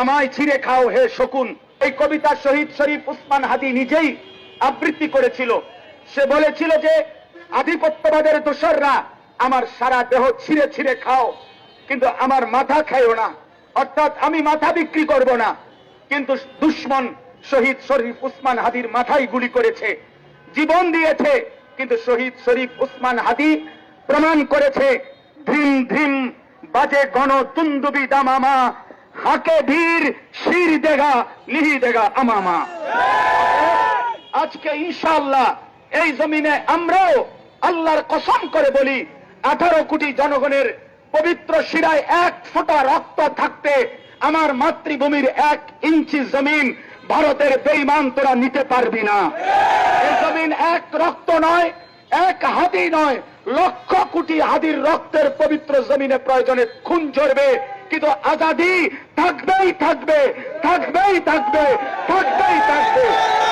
আমায় ছিঁড়ে খাও হে শকুন। এই কবিতা শহীদ শরীফ উসমান হাদি নিজেই আবৃত্তি করেছিল। সে বলেছিল যে আধিপত্যবাদের দোসররা আমার সারা দেহ ছিঁড়ে ছিঁড়ে খাও, কিন্তু আমার মাথা খাইও না, অর্থাৎ আমি মাথা বিক্রি করব না। কিন্তু দুশ্মন শহীদ শরীফ উসমান হাদির মাথায় গুলি করেছে, জীবন দিয়েছে, কিন্তু শহীদ শরীফ উসমান হাদি প্রমাণ করেছে ধ্রিম ধ্রিম বাজে গণ তুন্দুবি দামামা, হাকে ধীর শির দেগা লিহি দেগা আমামা। আজকে ইনশাআল্লাহ এই জমিনে আমরাও আল্লাহর কসম করে বলি, 18 কোটি জনগণের পবিত্র শিরায় 1 ফোঁটা রক্ত থাকতে আমার মাতৃভূমির 1 ইঞ্চি জমিন ভারতের বেঈমান তোরা নিতে পারবি না। এই জমিন 1 রক্ত নয়, 1 হাদি নয়, লক্ষ কোটি হাদির রক্তের পবিত্র জমিনে প্রয়োজনে খুন ঝরবে, কিন্তু আজাদি থাকবেই থাকবে, থাকবেই থাকবে, থাকবে